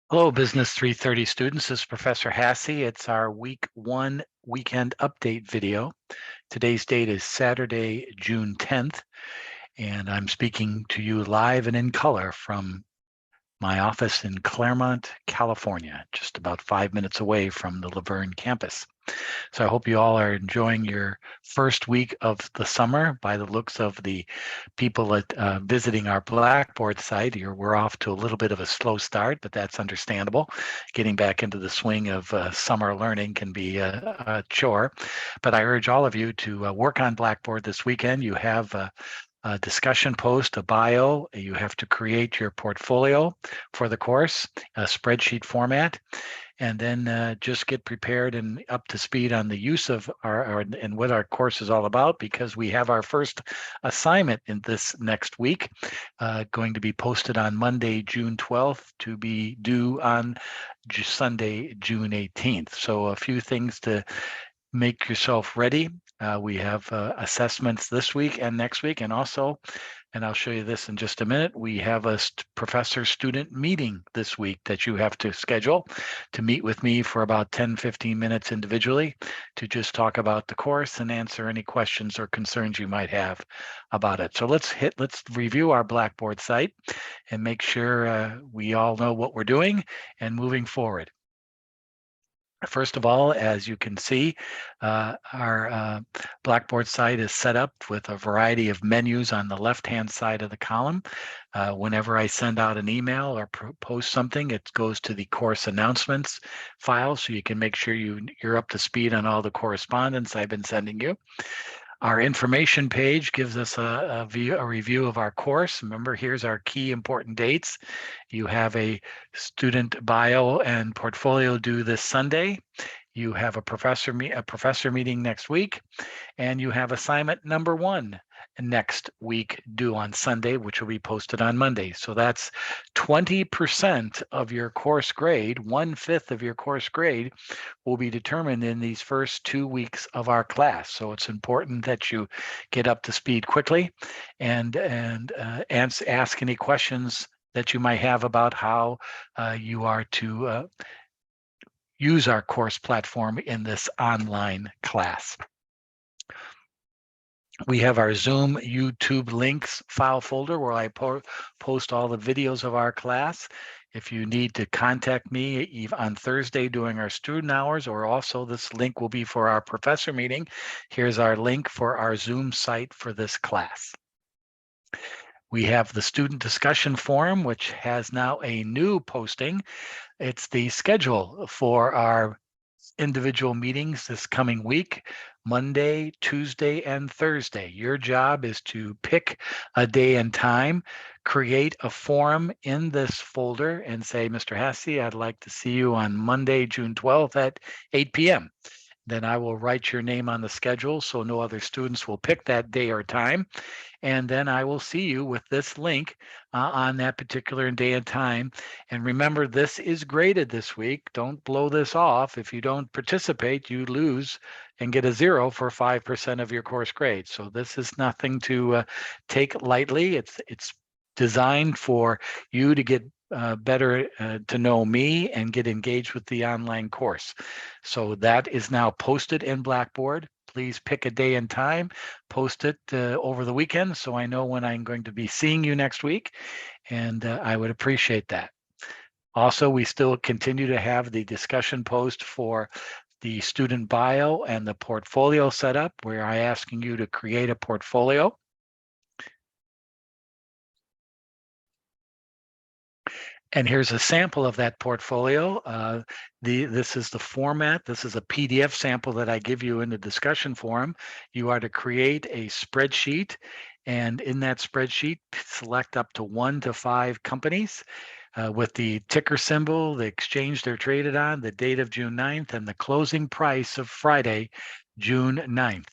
Hello, Business 330 students. This is Professor Hassey. It's our week one weekend update video. Today's date is Saturday, June 10th, and I'm speaking to you live and in color from my office in Claremont, California, just about 5 minutes away from the Laverne campus. So I hope you all are enjoying your first week of the summer. By the looks of the people visiting our Blackboard site, we're off to a little bit of a slow start, but that's understandable. Getting back into the swing of summer learning can be a chore. But I urge all of you to work on Blackboard this weekend. You have a discussion post, a bio. You have to create your portfolio for the course, a spreadsheet format, and then just get prepared and up to speed on the use of our and what our course is all about, because we have our first assignment in this next week, going to be posted on Monday, June 12th, to be due on Sunday, June 18th. So a few things to make yourself ready. We have assessments this week and next week, and also, and I'll show you this in just a minute, we have a professor-student meeting this week that you have to schedule to meet with me for about 10-15 minutes individually to just talk about the course and answer any questions or concerns you might have about it. So let's review our Blackboard site and make sure we all know what we're doing and moving forward. First of all, as you can see, our Blackboard site is set up with a variety of menus on the left-hand side of the column. Whenever I send out an email or post something, it goes to the course announcements file, so you can make sure you're up to speed on all the correspondence I've been sending you. Our information page gives us a review of our course. Remember, here's our key important dates. You have a student bio and portfolio due this Sunday. You have a professor meeting next week, and you have assignment number 1 next week due on Sunday, which will be posted on Monday. So that's 20% of your course grade. 1/5 of your course grade will be determined in these first 2 weeks of our class. So it's important that you get up to speed quickly and ask any questions that you might have about how you are to use our course platform in this online class. We have our Zoom YouTube links file folder where I post all the videos of our class. If you need to contact me on Thursday during our student hours, or also this link will be for our professor meeting. Here's our link for our Zoom site for this class. We have the student discussion forum, which has now a new posting. It's the schedule for our individual meetings this coming week, Monday, Tuesday, and Thursday. Your job is to pick a day and time, create a forum in this folder, and say, Mr. Hassey, I'd like to see you on Monday, June 12th at 8 p.m. Then I will write your name on the schedule so no other students will pick that day or time. And then I will see you with this link on that particular day and time. And remember, this is graded this week. Don't blow this off. If you don't participate, you lose and get a 0 for 5% of your course grade. So this is nothing to take lightly. It's designed for you to get better to know me and get engaged with the online course. So that is now posted in Blackboard. Please pick a day and time, post it over the weekend so I know when I'm going to be seeing you next week, and I would appreciate that. Also, we still continue to have the discussion post for the student bio and the portfolio setup, where I'm asking you to create a portfolio. And here's a sample of that portfolio. This is the format. This is a PDF sample that I give you in the discussion forum. You are to create a spreadsheet, and in that spreadsheet, select up to 1 to 5 companies with the ticker symbol, the exchange they're traded on, the date of June 9th, and the closing price of Friday, June 9th.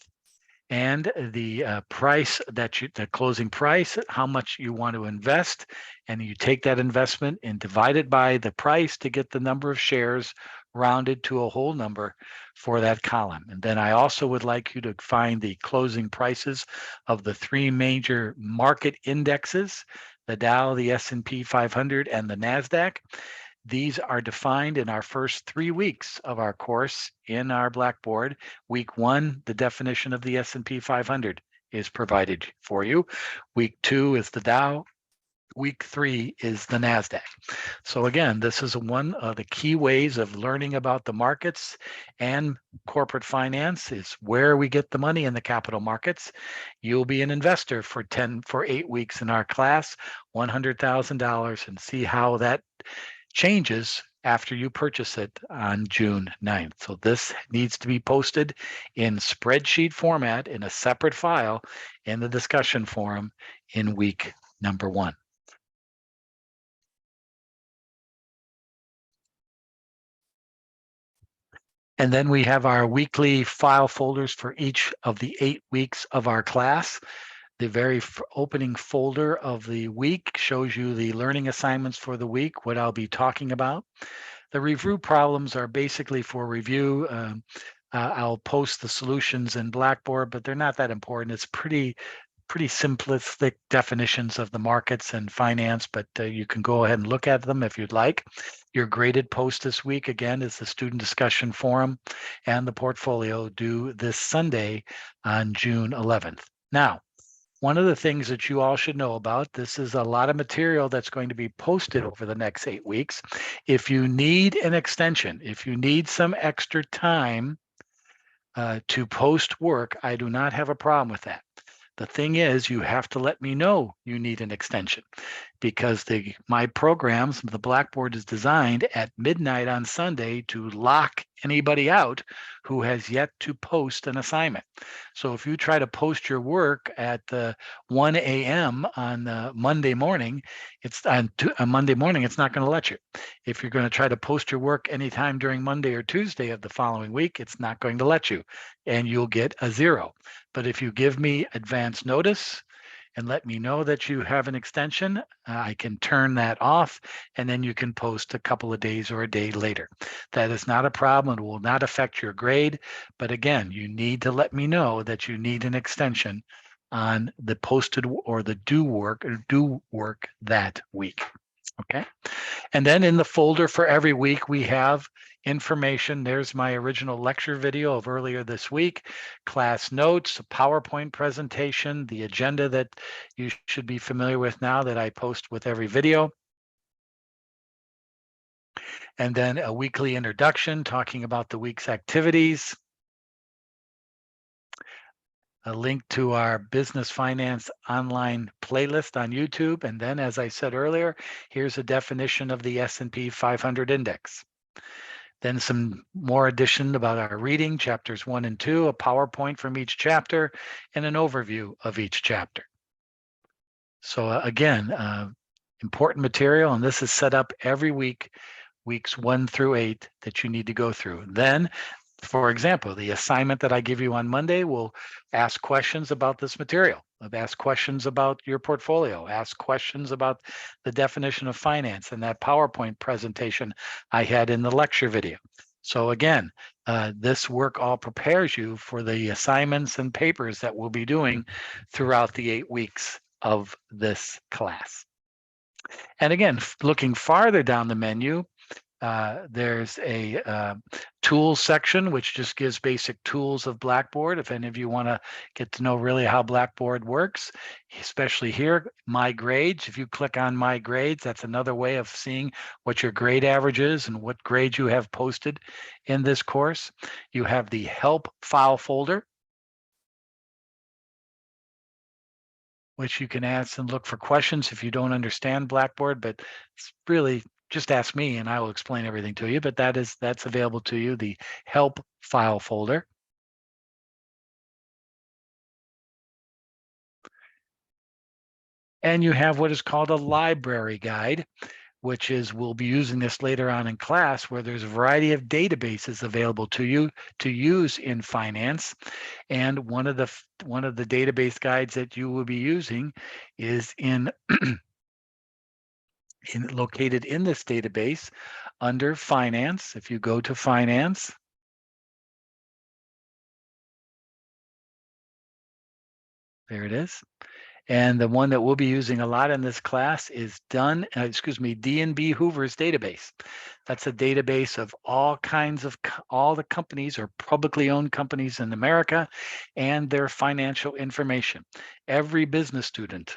And the price the closing price, how much you want to invest, and you take that investment and divide it by the price to get the number of shares rounded to a whole number for that column. And then I also would like you to find the closing prices of the 3 major market indexes, the Dow, the S&P 500, and the NASDAQ. These are defined in our first 3 weeks of our course in our Blackboard. Week 1, the definition of the S&P 500 is provided for you. Week 2 is the Dow. Week 3 is the NASDAQ. So again, this is one of the key ways of learning about the markets and corporate finance is where we get the money in the capital markets. You'll be an investor for 8 weeks in our class, $100,000, and see how that changes after you purchase it on June 9th. So this needs to be posted in spreadsheet format in a separate file in the discussion forum in week number 1. And then we have our weekly file folders for each of the 8 weeks of our class. The very opening folder of the week shows you the learning assignments for the week, what I'll be talking about. The review problems are basically for review. I'll post the solutions in Blackboard, but they're not that important. It's pretty simplistic definitions of the markets and finance, but you can go ahead and look at them if you'd like. Your graded post this week, again, is the student discussion forum and the portfolio due this Sunday on June 11th. Now, one of the things that you all should know about, this is a lot of material that's going to be posted over the next 8 weeks. If you need an extension, if you need some extra time to post work, I do not have a problem with that. The thing is, you have to let me know you need an extension because my programs, the Blackboard is designed at midnight on Sunday to lock anybody out who has yet to post an assignment. So if you try to post your work at 1 a.m. on Monday morning, it's on Monday morning, it's not going to let you. If you're going to try to post your work anytime during Monday or Tuesday of the following week, it's not going to let you, and you'll get a 0. But if you give me advance notice and let me know that you have an extension, I can turn that off, and then you can post a couple of days or a day later. That is not a problem. It will not affect your grade. But again, you need to let me know that you need an extension on the posted or the due work that week. Okay. And then in the folder for every week, we have information. There's my original lecture video of earlier this week, class notes, a PowerPoint presentation, the agenda that you should be familiar with now that I post with every video. And then a weekly introduction talking about the week's activities. A link to our business finance online playlist on YouTube. And then, as I said earlier, here's a definition of the S&P 500 index. Then some more addition about our reading, chapters 1 and 2, a PowerPoint from each chapter, and an overview of each chapter. So again, important material, and this is set up every week, weeks 1 through 8, that you need to go through. Then, for example, the assignment that I give you on Monday will ask questions about this material. Ask questions about your portfolio. Ask questions about the definition of finance and that PowerPoint presentation I had in the lecture video. So again, this work all prepares you for the assignments and papers that we'll be doing throughout the 8 weeks of this class. And again, looking farther down the menu, there's a tools section, which just gives basic tools of Blackboard. If any of you want to get to know really how Blackboard works, especially here, My Grades. If you click on My Grades, that's another way of seeing what your grade average is and what grades you have posted in this course. You have the Help file folder, which you can ask and look for questions if you don't understand Blackboard, but it's really just ask me and I will explain everything to you, but that's available to you, the Help file folder. And you have what is called a library guide, which is, we'll be using this later on in class, where there's a variety of databases available to you to use in finance. And one of the database guides that you will be using is located in this database under finance. If you go to finance, there it is. And the one that we'll be using a lot in this class is D&B Hoover's database. That's a database of all kinds of all the companies or publicly owned companies in America and their financial information. Every business student,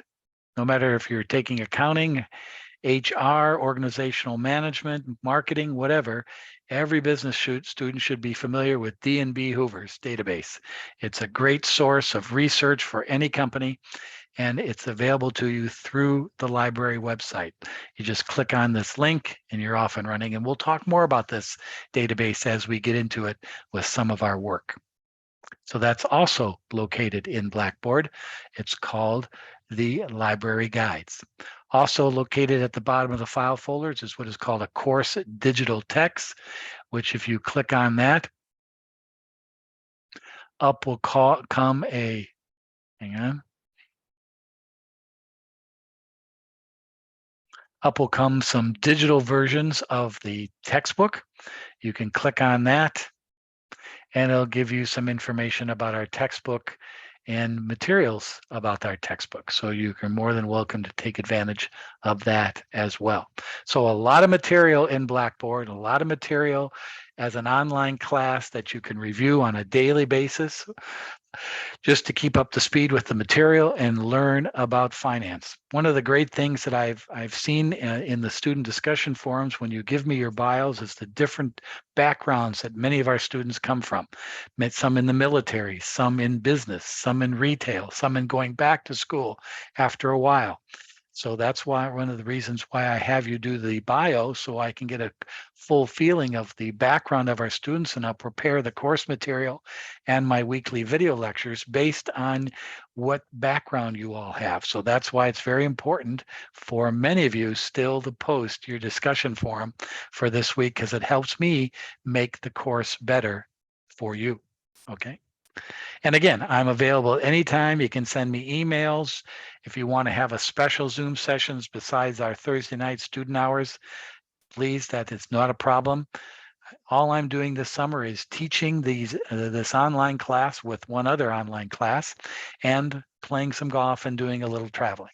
no matter if you're taking accounting, HR, organizational management, marketing, whatever, every business student should be familiar with D&B Hoover's database. It's a great source of research for any company, and it's available to you through the library website. You just click on this link and you're off and running. And we'll talk more about this database as we get into it with some of our work. So that's also located in Blackboard. It's called the Library Guides. Also located at the bottom of the file folders is what is called a course digital text, which if you click on that, up will come a, hang on. Up will come some digital versions of the textbook. You can click on that and it'll give you some information about our textbook and materials about our textbook. So you are more than welcome to take advantage of that as well. So a lot of material in Blackboard, a lot of material as an online class that you can review on a daily basis just to keep up to speed with the material and learn about finance. One of the great things that I've seen in the student discussion forums when you give me your bios is the different backgrounds that many of our students come from. Met some in the military, some in business, some in retail, some in going back to school after a while. So that's why one of the reasons why I have you do the bio, so I can get a full feeling of the background of our students, and I'll prepare the course material and my weekly video lectures based on what background you all have. So that's why it's very important for many of you still to post your discussion forum for this week, because it helps me make the course better for you. Okay. And again, I'm available anytime. You can send me emails. If you want to have a special Zoom sessions besides our Thursday night student hours, please, that is not a problem. All I'm doing this summer is teaching this online class with one other online class and playing some golf and doing a little traveling.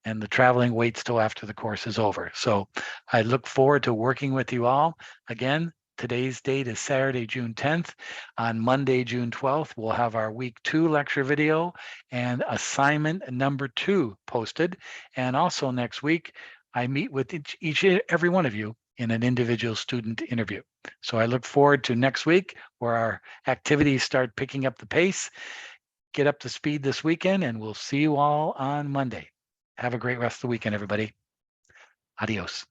And the traveling waits till after the course is over. So I look forward to working with you all. Again, today's date is Saturday, June 10th. On Monday, June 12th, we'll have our week 2 lecture video and assignment number 2 posted. And also next week, I meet with every one of you in an individual student interview. So I look forward to next week where our activities start picking up the pace. Get up to speed this weekend, and we'll see you all on Monday. Have a great rest of the weekend, everybody. Adios.